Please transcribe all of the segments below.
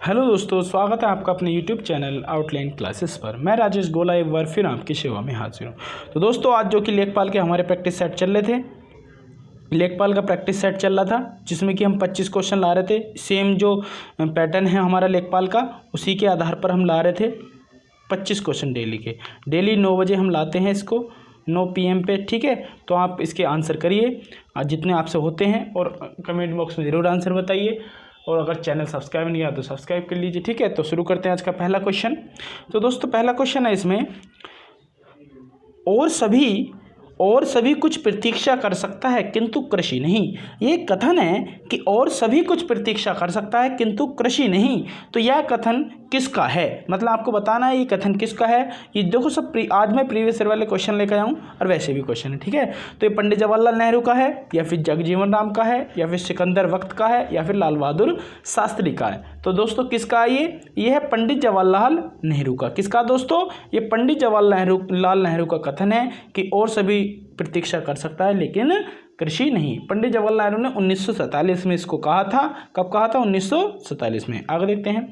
Hello दोस्तों, स्वागत है आपका अपने YouTube चैनल आउटलाइन क्लासेस पर। मैं राजेश गोला एक बार फिर आपकी सेवा में हाजिर हूँ। तो दोस्तों, आज जो कि लेखपाल के हमारे प्रैक्टिस सेट चल रहे थे, लेखपाल का प्रैक्टिस सेट चल रहा था जिसमें कि हम 25 क्वेश्चन ला रहे थे। सेम जो पैटर्न है हमारा लेखपाल का, उसी के आधार पर हम ला रहे थे 25 क्वेश्चन डेली के। डेली 9 बजे हम लाते हैं इसको, 9 PM पे, ठीक है। तो आप इसके आंसर करिए जितने आपसे होते हैं, और कमेंट बॉक्स में ज़रूर आंसर बताइए। और अगर चैनल सब्सक्राइब नहीं किया तो सब्सक्राइब कर लीजिए, ठीक है। तो शुरू करते हैं आज का पहला क्वेश्चन। तो दोस्तों, पहला क्वेश्चन है इसमें, और सभी कुछ प्रतीक्षा कर सकता है किंतु कृषि नहीं। ये कथन है कि और सभी कुछ प्रतीक्षा कर सकता है किंतु कृषि नहीं। तो यह कथन किसका है, मतलब आपको बताना है ये कथन किसका है। ये देखो सब आज मैं प्रीवियस ईयर वाले क्वेश्चन लेकर आऊँ और वैसे भी क्वेश्चन है, ठीक है। तो ये पंडित जवाहरलाल नेहरू का है, या फिर जगजीवन राम का है, या फिर सिकंदर वक्त का है, या फिर लाल बहादुर शास्त्री का है। तो दोस्तों किसका है ये है पंडित जवाहरलाल नेहरू का। किसका दोस्तों? ये पंडित जवाहरलाल नेहरू का कथन है कि और सभी प्रतीक्षा कर सकता है लेकिन कृषि नहीं। पंडित जवाहरलाल नेहरू ने 1947 में इसको कहा था। कब कहा था? 1947 में। आगे देखते हैं,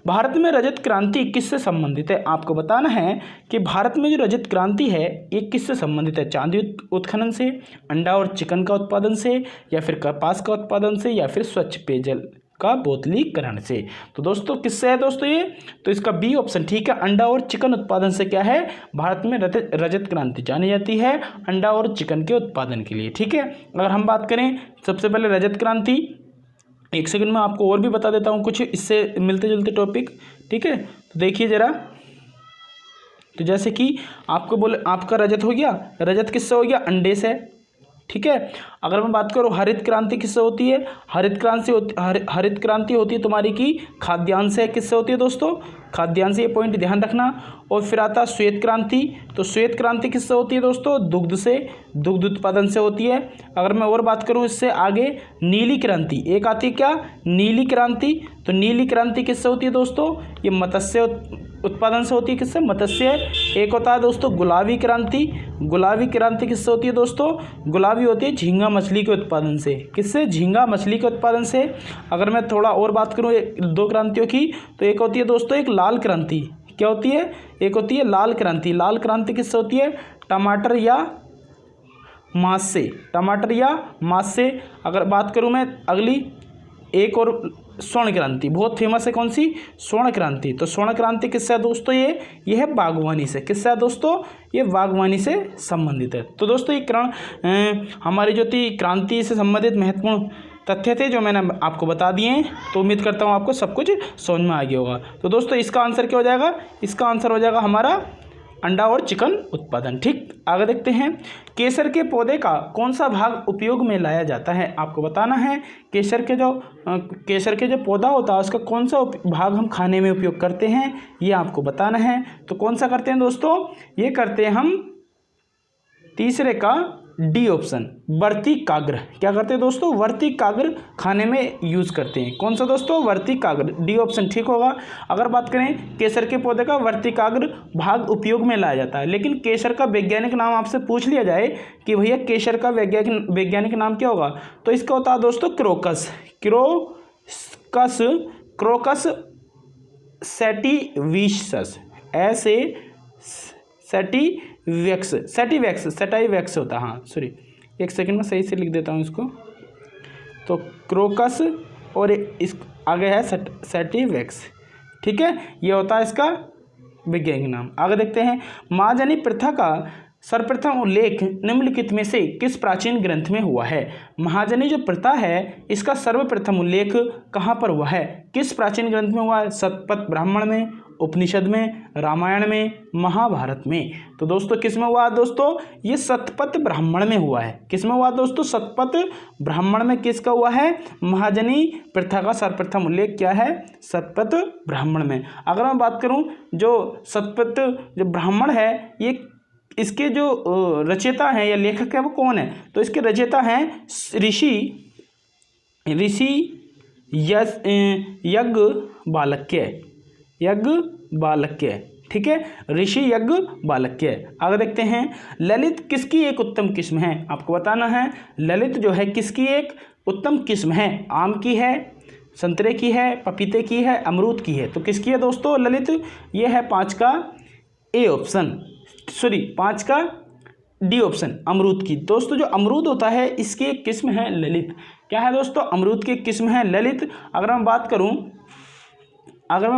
भारत में रजत क्रांति किससे संबंधित है। आपको बताना है कि भारत में जो रजत क्रांति है ये किससे संबंधित है। चांदी उत्खनन से, अंडा और चिकन का उत्पादन से, या फिर कपास का उत्पादन से, या फिर स्वच्छ पेयजल का बोतलीकरण से। तो दोस्तों किससे है दोस्तों ये? तो इसका बी ऑप्शन ठीक है, अंडा और चिकन उत्पादन से क्या है, भारत में रजत क्रांति जानी जाती है अंडा और चिकन के उत्पादन के लिए, ठीक है। अगर हम बात करें सबसे पहले रजत क्रांति, एक सेकंड में आपको और भी बता देता हूँ कुछ इससे मिलते जुलते टॉपिक, ठीक है। तो देखिए जरा, तो जैसे कि आपको बोले आपका रजत हो गया, रजत किससे हो गया? अंडे से, ठीक है। अगर मैं बात करूँ हरित क्रांति किससे होती है? हरित क्रांति होती है तुम्हारी की खाद्यान्न से। किससे होती है दोस्तों? खाद्यान्न से, ये पॉइंट ध्यान रखना। और फिर आता श्वेत क्रांति। तो श्वेत क्रांति किससे होती है दोस्तों? दुग्ध से, दुग्ध उत्पादन से होती है। अगर मैं और बात करूँ इससे आगे, नीली क्रांति एक आती है क्या? नीली क्रांति। तो नीली क्रांति किससे होती है दोस्तों? ये मत्स्य उत्पादन से होती है। किससे? मत्स्य। एक होता है दोस्तों गुलाबी क्रांति। गुलाबी क्रांति किससे होती है दोस्तों? गुलाबी होती है झींगा मछली के उत्पादन से। किससे? झींगा मछली के उत्पादन से। अगर मैं थोड़ा और बात करूँ दो क्रांतियों की, तो एक होती है दोस्तों एक लाल क्रांति। क्या होती है? एक होती है लाल क्रांति। लाल क्रांति किससे होती है? टमाटर या मांस से। टमाटर या मांस से। अगर बात करूँ मैं अगली, एक और स्वर्ण क्रांति बहुत फेमस है। कौन सी? स्वर्ण क्रांति। तो स्वर्ण क्रांति किससे है दोस्तों? ये है बागवानी से। किससे है दोस्तों? ये बागवानी से संबंधित है। तो दोस्तों ये हमारी जो थी क्रांति से संबंधित महत्वपूर्ण तथ्य थे जो मैंने आपको बता दिए हैं। तो उम्मीद करता हूँ आपको सब कुछ समझ में आ गया होगा। तो दोस्तों इसका आंसर क्या हो जाएगा? इसका आंसर हो जाएगा हमारा अंडा और चिकन उत्पादन, ठीक। आगे देखते हैं, केसर के पौधे का कौन सा भाग उपयोग में लाया जाता है। आपको बताना है केसर के जो पौधा होता है उसका कौन सा भाग हम खाने में उपयोग करते हैं, ये आपको बताना है। तो कौन सा करते हैं दोस्तों? ये करते हैं हम तीसरे का डी ऑप्शन, वर्तिकाग्र। क्या करते हैं दोस्तों? वर्तिकाग्र खाने में यूज करते हैं। कौन सा दोस्तों? वर्तिकाग्र। डी ऑप्शन ठीक होगा। अगर बात करें केसर के पौधे का वर्तिकाग्र भाग उपयोग में लाया जाता है, लेकिन केसर का वैज्ञानिक नाम आपसे पूछ लिया जाए कि भैया केसर का वैज्ञानिक नाम क्या होगा, तो इसका होता है दोस्तों क्रोकस। क्रोकस सैटिविकस, सैटिवैक्स होता है। हाँ सॉरी, एक सेकंड में सही से लिख देता हूँ इसको। तो क्रोकस और इस आगे है सैटिवैक्स, ठीक है। ये होता है इसका वैज्ञानिक नाम। आगे देखते हैं, महाजनी प्रथा का सर्वप्रथम उल्लेख निम्नलिखित में से किस प्राचीन ग्रंथ में हुआ है। महाजनी जो प्रथा है इसका सर्वप्रथम उल्लेख कहाँ पर हुआ है? किस प्राचीन ग्रंथ में हुआ है? शतपथ ब्राह्मण में, उपनिषद में, रामायण में, महाभारत में। तो दोस्तों किस में हुआ दोस्तों? ये शतपथ ब्राह्मण में हुआ है। किस में हुआ दोस्तों? शतपथ ब्राह्मण में। किसका हुआ है? महाजनी प्रथा का सर्वप्रथम उल्लेख क्या है? शतपथ ब्राह्मण में। अगर मैं बात करूं जो शतपथ जो ब्राह्मण है, ये इसके जो रचयिता हैं या लेखक है वो कौन है? तो इसके रचयिता हैं ऋषि याज्ञवल्क्य, ठीक है। ऋषि याज्ञवल्क्य। आगे देखते हैं, ललित किसकी एक उत्तम किस्म है? आपको बताना है ललित जो है किसकी एक उत्तम किस्म है। आम की है, संतरे की है, पपीते की है, अमरूद की है। तो किसकी है दोस्तों ललित? ये है 5 का ए ऑप्शन, सॉरी 5 का डी ऑप्शन, अमरूद की। दोस्तों जो अमरूद होता है इसकी एक किस्म है ललित। क्या है दोस्तों? अमरूद की एक किस्म है ललित। अगर मैं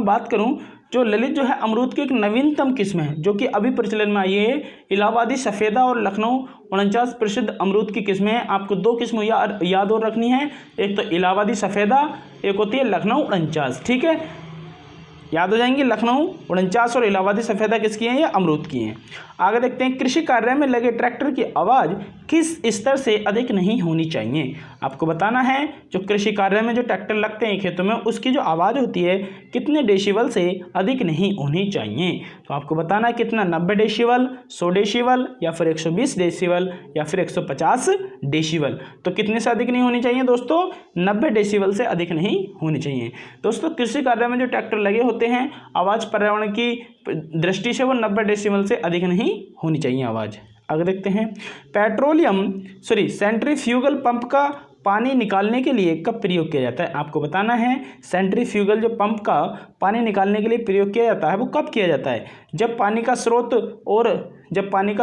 बात करूं जो ललित जो है अमरूद की एक नवीनतम किस्म है जो कि अभी प्रचलन में आई है। इलाहाबादी सफ़ेदा और लखनऊ 49 प्रसिद्ध अमरूद की किस्में हैं। आपको 2 किस्में याद और रखनी है, एक तो इलाहाबादी सफ़ेदा, एक होती है लखनऊ 49। ठीक है, याद हो जाएंगी। लखनऊ 49 और इलाहाबादी सफ़ेदा किसकी हैं? ये अमरूद की हैं। आगे देखते हैं, कृषि कार्य में लगे ट्रैक्टर की आवाज़ किस स्तर से अधिक नहीं होनी चाहिए? आपको बताना है जो कृषि कार्य में जो ट्रैक्टर लगते हैं खेतों में उसकी जो आवाज़ होती है कितने डेसिबल से अधिक नहीं होनी चाहिए? तो आपको बताना है कितना, 90 डेसिबल, 100 डेसिबल या फिर 120 डेसिबल या फिर 150 डेसिबल। तो कितने से अधिक नहीं होनी चाहिए दोस्तों? 90 डेसिबल से अधिक नहीं होनी चाहिए। दोस्तों कृषि कार्य में जो ट्रैक्टर लगे होते हैं आवाज़ पर्यावरण की दृष्टि से वो 90 डेसिबल से अधिक नहीं होनी चाहिए आवाज़। आगे देखते हैं, सेंट्रीफ्यूगल पंप का पानी निकालने के लिए कब प्रयोग किया जाता है? आपको बताना है सेंट्रीफ्यूगल जो पंप का पानी निकालने के लिए प्रयोग किया जाता है वो कब किया जाता है? जब पानी का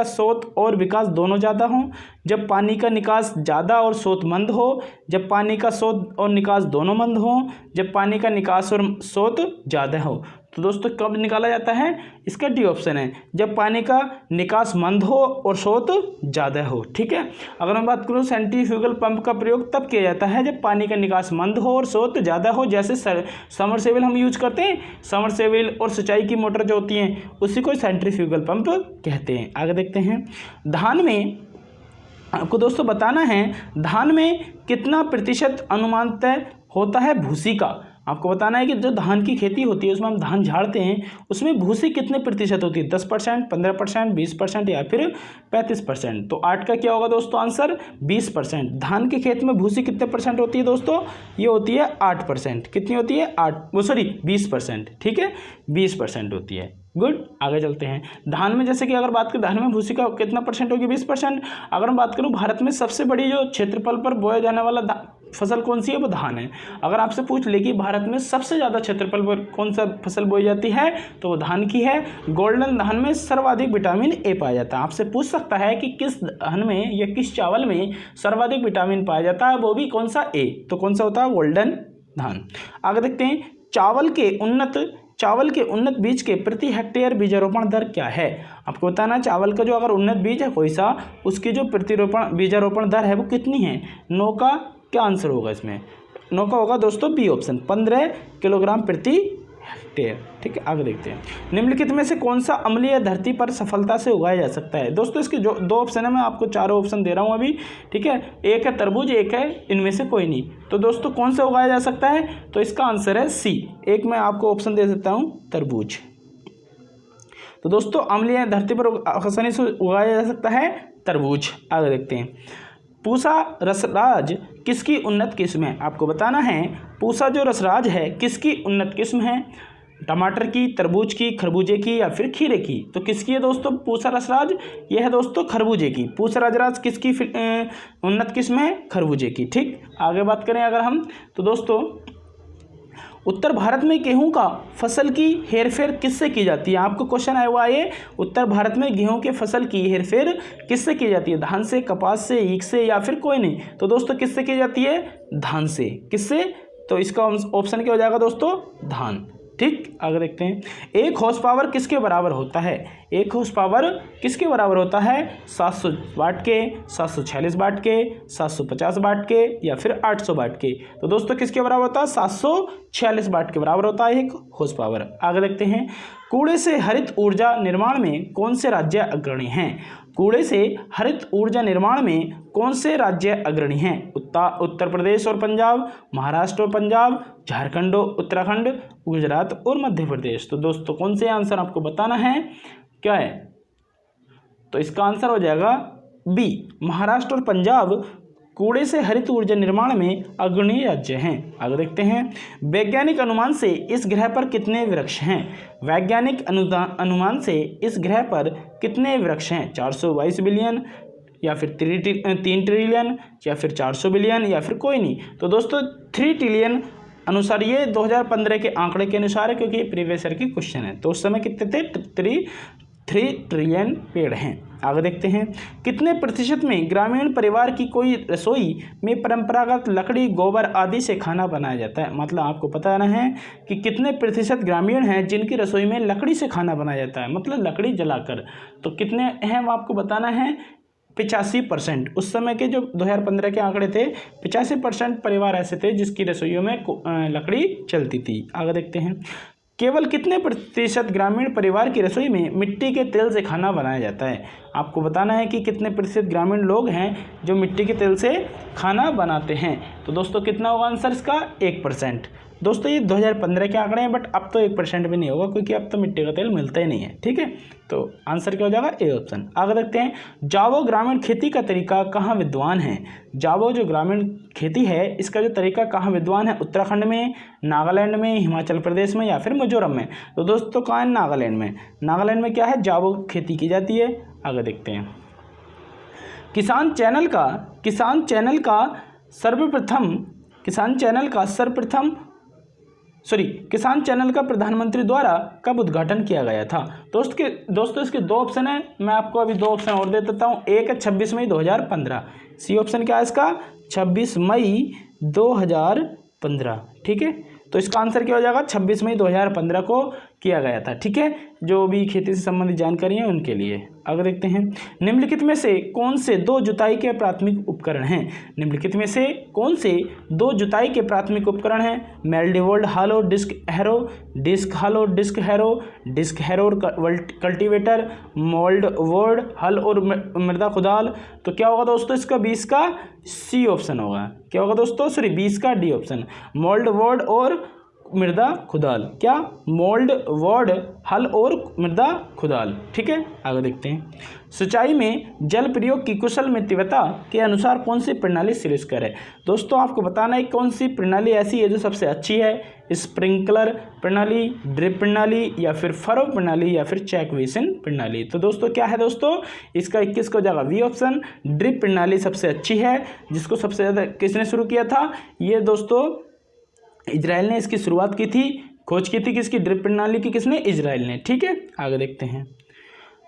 स्रोत और विकास दोनों ज़्यादा हों, जब पानी का निकास ज़्यादा और स्रोत मंद हो, जब पानी का स्रोत और निकास दोनों मंद हो, जब पानी का निकास और स्रोत ज़्यादा हो। तो दोस्तों कब निकाला जाता है? इसका डी ऑप्शन है, जब पानी का निकास मंद हो और स्रोत ज़्यादा हो। ठीक है, अगर मैं बात करूँ सेंट्रीफ्यूगल पंप का प्रयोग तब किया जाता है जब पानी का निकास मंद हो और स्रोत ज़्यादा हो। जैसे समरसेबल हम यूज करते हैं, समरसेबल और सिंचाई की मोटर जो होती हैं उसी को सेंट्रीफ्यूगल पंप कहते हैं। आगे देखते हैं, धान में आपको दोस्तों बताना है धान में कितना प्रतिशत अनुमानतः होता है भूसी का? आपको बताना है कि जो धान की खेती होती है उसमें हम धान झाड़ते हैं उसमें भूसी कितने प्रतिशत होती है? 10%, 15%, 20% या फिर 35%। तो 8 का क्या होगा दोस्तों आंसर? 20%। धान के खेत में भूसी कितने परसेंट होती है दोस्तों? ये होती है 8%। कितनी होती है? 20%। ठीक है, 20% होती है। गुड, आगे चलते हैं। धान में जैसे कि अगर बात करें धान में भूसी का कितना परसेंट होगी? 20%। अगर मैं बात करूं भारत में सबसे बड़ी जो क्षेत्रफल पर बोया जाने वाला फसल कौन सी है? वो धान है। अगर आपसे पूछ ले कि भारत में सबसे ज़्यादा क्षेत्रफल पर कौन सा फसल बोई जाती है तो वो धान की है। गोल्डन धान में सर्वाधिक विटामिन ए पाया जाता है। आपसे पूछ सकता है कि किस धान में या किस चावल में सर्वाधिक विटामिन पाया जाता है, वो भी कौन सा? ए। तो कौन सा होता है? गोल्डन धान। आगे देखते हैं, चावल के उन्नत बीज के प्रति हेक्टेयर बीजारोपण दर क्या है? आपको बताना है चावल का जो अगर उन्नत बीज है कोई सा उसकी जो बीजारोपण दर है वो कितनी है? 9 का क्या आंसर होगा इसमें? 9 का होगा दोस्तों बी ऑप्शन, 15 किलोग्राम प्रति हेक्टेयर। ठीक है, आगे देखते हैं, निम्नलिखित में से कौन सा अम्लीय धरती पर सफलता से उगाया जा सकता है? दोस्तों इसके जो 2 ऑप्शन है मैं आपको 4 ऑप्शन दे रहा हूँ अभी। ठीक है, एक है तरबूज, एक है इनमें से कोई नहीं। तो दोस्तों कौन सा उगाया जा सकता है? तो इसका आंसर है सी। एक मैं आपको ऑप्शन दे देता हूँ, तरबूज। तो दोस्तों अम्लीय धरती पर आसानी से उगाया जा सकता है तरबूज। आगे देखते हैं, पूसा रसराज किसकी उन्नत किस्म है? आपको बताना है पूसा जो रसराज है किसकी उन्नत किस्म है? टमाटर की, तरबूज की, खरबूजे की या फिर खीरे की? तो किसकी है दोस्तों पूसा रसराज? यह है दोस्तों खरबूजे की। पूसा रसराज किसकी उन्नत किस्म है? खरबूजे की। ठीक, आगे बात करें अगर हम तो दोस्तों उत्तर भारत में गेहूं का फसल की हेरफेर किससे की जाती है? आपको क्वेश्चन आया हुआ है, उत्तर भारत में गेहूं के फसल की हेरफेर किससे की जाती है? धान से, कपास से, ईख से या फिर कोई नहीं? तो दोस्तों किससे की जाती है? धान से। किससे? तो इसका ऑप्शन क्या हो जाएगा दोस्तों? धान। ठीक, आगे देखते हैं, 1 हॉर्स पावर किसके बराबर होता है? 1 हॉर्स पावर किसके बराबर होता है? 700 वाट के, 746 वाट के, 750 वाट के या फिर 800 वाट के? तो दोस्तों किसके बराबर होता है? 746 वाट के बराबर होता है 1 हॉर्स पावर। आगे देखते हैं, कूड़े से हरित ऊर्जा निर्माण में कौन से राज्य अग्रणी हैं? कूड़े से हरित ऊर्जा निर्माण में कौन से राज्य अग्रणी हैं? उत्तर प्रदेश और पंजाब, महाराष्ट्र और पंजाब, झारखंड और उत्तराखंड, गुजरात और मध्य प्रदेश? तो दोस्तों कौन से आंसर आपको बताना है क्या है? तो इसका आंसर हो जाएगा बी, महाराष्ट्र और पंजाब कूड़े से हरित ऊर्जा निर्माण में अग्रणी राज्य हैं। आगे देखते हैं, वैज्ञानिक अनुमान से इस ग्रह पर कितने वृक्ष हैं? वैज्ञानिक अनुमान से इस ग्रह पर कितने वृक्ष हैं? 422 बिलियन या फिर 3 ट्रिलियन या फिर 400 बिलियन या फिर कोई नहीं? तो दोस्तों 3 ट्रिलियन अनुसार, ये 2015 के आंकड़े के अनुसार है क्योंकि ये प्रीवियस ईयर की क्वेश्चन है। तो उस समय कितने थे? 3 ट्रिलियन पेड़ हैं। आगे देखते हैं, कितने प्रतिशत में ग्रामीण परिवार की कोई रसोई में परंपरागत लकड़ी, गोबर आदि से खाना बनाया जाता है। मतलब आपको बताना है कि कितने प्रतिशत ग्रामीण हैं जिनकी रसोई में लकड़ी से खाना बनाया जाता है, मतलब लकड़ी जलाकर। तो कितने हैं वो आपको बताना है, 85%। उस समय के जो 2015 के आंकड़े थे, 85% परिवार ऐसे थे जिसकी रसोइयों में लकड़ी चलती थी। आगे देखते हैं, केवल कितने प्रतिशत ग्रामीण परिवार की रसोई में मिट्टी के तेल से खाना बनाया जाता है। आपको बताना है कि कितने प्रतिशत ग्रामीण लोग हैं जो मिट्टी के तेल से खाना बनाते हैं। तो दोस्तों कितना होगा आंसर इसका? 1%। दोस्तों ये 2015 के आंकड़े हैं, बट अब तो 1% भी नहीं होगा क्योंकि अब तो मिट्टी का तेल मिलता ही नहीं है। ठीक है, तो आंसर क्या हो जाएगा? A option. आगे देखते हैं, जावो ग्रामीण खेती का तरीका कहाँ विद्वान है। जावो जो ग्रामीण खेती है इसका जो तरीका कहाँ विद्वान है? उत्तराखंड में, नागालैंड में, हिमाचल प्रदेश में या फिर मिजोरम में। तो दोस्तों कहाँ है? नागालैंड में। नागालैंड में क्या है? जावो खेती की जाती है। आगे देखते हैं, किसान किसान चैनल का प्रधानमंत्री द्वारा कब उद्घाटन किया गया था। दोस्तों इसके 2 ऑप्शन है, मैं आपको अभी 2 ऑप्शन और दे देता हूँ। एक है 26 मई 2015। सी ऑप्शन क्या है इसका? 26 मई 2015। ठीक है, तो इसका आंसर क्या हो जाएगा? 26 मई 2015 को किया गया था। ठीक है, जो भी खेती से संबंधित जानकारी है उनके लिए। आगे देखते हैं, निम्नलिखित में से कौन से 2 जुताई के प्राथमिक उपकरण हैं। निम्नलिखित में से कौन से 2 जुताई के प्राथमिक उपकरण हैं? मेल्डिवोल्ड harrow disc harrow, disc harrow disc harrow, disc harrow cultivator, mould board हल और मृदा खुदाल। तो क्या होगा दोस्तों इसका? 20 का सी ऑप्शन होगा। क्या होगा दोस्तों? 20 का डी ऑप्शन, मोल्ड वोर्ड और मृदा खुदाल। क्या? मोल्ड वोर्ड हल और मृदा खुदाल। ठीक है, आगे देखते हैं, सिंचाई में जल प्रयोग की कुशल मितव्यता के अनुसार कौन सी प्रणाली श्रेष्ठकर है। दोस्तों आपको बताना है कौन सी प्रणाली ऐसी है जो सबसे अच्छी है। स्प्रिंकलर प्रणाली, ड्रिप प्रणाली या फिर फरो प्रणाली या फिर चेक बेसिन प्रणाली। तो दोस्तों क्या है दोस्तों इसका? 21 को जाएगा वी ऑप्शन। ड्रिप प्रणाली सबसे अच्छी है, जिसको सबसे ज़्यादा किसने शुरू किया था? ये दोस्तों इजराइल ने इसकी शुरुआत की थी, खोज की थी किसकी? ड्रिप प्रणाली की। किसने? इजराइल ने। ठीक है, आगे देखते हैं,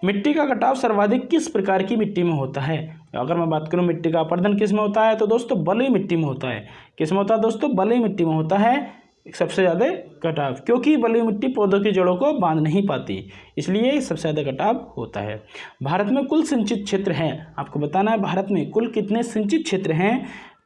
मिट्टी का कटाव सर्वाधिक किस प्रकार की मिट्टी में होता है। अगर मैं बात करूं मिट्टी का अपरदन किस में होता है, तो दोस्तों बलुई मिट्टी में होता है। किस में होता है दोस्तों? बलुई मिट्टी में होता है सबसे ज़्यादा कटाव, क्योंकि बलुई मिट्टी पौधों की जड़ों को बांध नहीं पाती, इसलिए सबसे ज़्यादा कटाव होता है। भारत में कुल सिंचित क्षेत्र है, आपको बताना है भारत में कुल कितने सिंचित क्षेत्र हैं?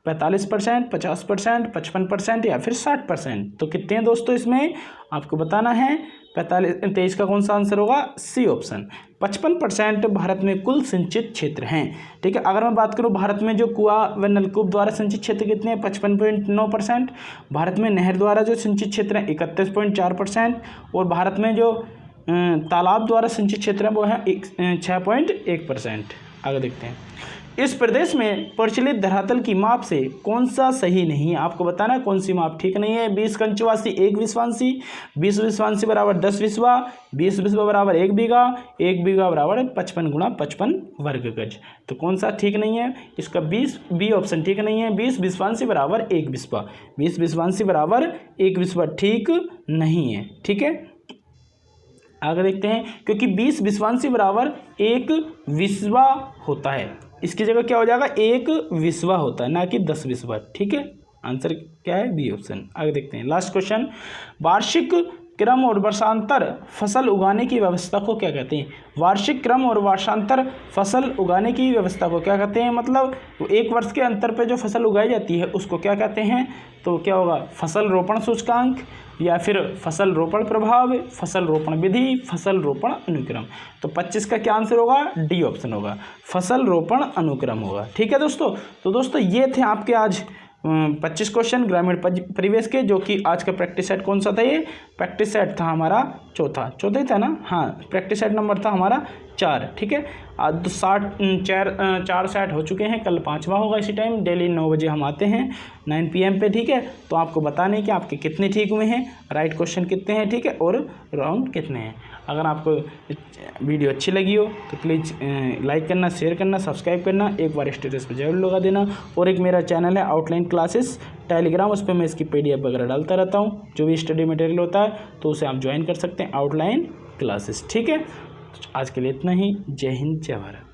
45%, 50%, 55% या फिर 60%। तो कितने हैं दोस्तों इसमें? आपको बताना है 23 का कौन सा आंसर होगा? C option. 55% भारत में कुल सिंचित क्षेत्र हैं। ठीक है, अगर मैं बात करूं भारत में जो कुआं व नलकूप द्वारा सिंचित क्षेत्र कितने हैं? 55.9%। भारत में नहर द्वारा जो सिंचित क्षेत्र है 31.4%। और भारत में जो तालाब द्वारा सिंचित क्षेत्र है वो है 6.1%। आगे देखते हैं, इस प्रदेश में प्रचलित धरातल की माप से कौन सा सही नहीं है। आपको बताना है कौन सी माप ठीक नहीं है। 20 कंचवासी 1 विश्वांसी, 20 विश्वांसी बराबर 10 विश्वा, 20 विश्वा बराबर 1 बीघा, 1 बीघा बराबर 55 गुणा 55 वर्ग गज। तो कौन सा ठीक नहीं है इसका? 20 बी ऑप्शन ठीक नहीं है। 20 विश्वांसी बराबर 1 विश्वा, 20 विश्वांसी बराबर 1 विश्वा ठीक नहीं है। ठीक है, आगे देखते हैं, क्योंकि 20 विश्वांसी बराबर 1 विश्वा होता है, इसकी जगह क्या हो जाएगा? 1 विश्वा होता है, ना कि 10 विश्वा। ठीक है, आंसर क्या है? B option. आगे देखते हैं, लास्ट क्वेश्चन, वार्षिक क्रम और वर्षांतर फसल उगाने की व्यवस्था को क्या कहते हैं। वार्षिक क्रम और वर्षांतर फसल उगाने की व्यवस्था को क्या कहते हैं? मतलब एक वर्ष के अंतर पे जो फसल उगाई जाती है उसको क्या कहते हैं? तो क्या होगा? फसल रोपण सूचकांक या फिर फसल रोपण प्रभाव, फसल रोपण विधि, फसल रोपण अनुक्रम। तो 25 का क्या आंसर होगा? डी ऑप्शन होगा, फसल रोपण अनुक्रम होगा। ठीक है दोस्तों, तो दोस्तों ये थे आपके आज 25 क्वेश्चन ग्रामीण परिवेश के, जो कि आज का प्रैक्टिस सेट कौन सा था? ये प्रैक्टिस सेट था हमारा चौथा ही था ना। हाँ, प्रैक्टिस सेट नंबर था हमारा 4, ठीक है। आज तो 4 सेट हो चुके हैं, कल 5वां होगा इसी टाइम। डेली 9 बजे हम आते हैं 9 PM पे, ठीक है। तो आपको बताने कि आपके कितने ठीक हुए हैं, राइट क्वेश्चन कितने हैं, ठीक है, और रॉन्ग कितने हैं। अगर आपको वीडियो अच्छी लगी हो तो प्लीज़ लाइक करना, शेयर करना, सब्सक्राइब करना, एक बार स्टेटस पर जरूर लगा देना। और एक मेरा चैनल है आउटलाइन क्लासेस टेलीग्राम, उस पर मैं इसकी PDF वगैरह डालता रहता हूँ, जो भी स्टडी मटेरियल होता है, तो उसे आप ज्वाइन कर सकते हैं, आउटलाइन क्लासेस, ठीक है। आज के लिए इतना ही। जय हिंद, जय भारत।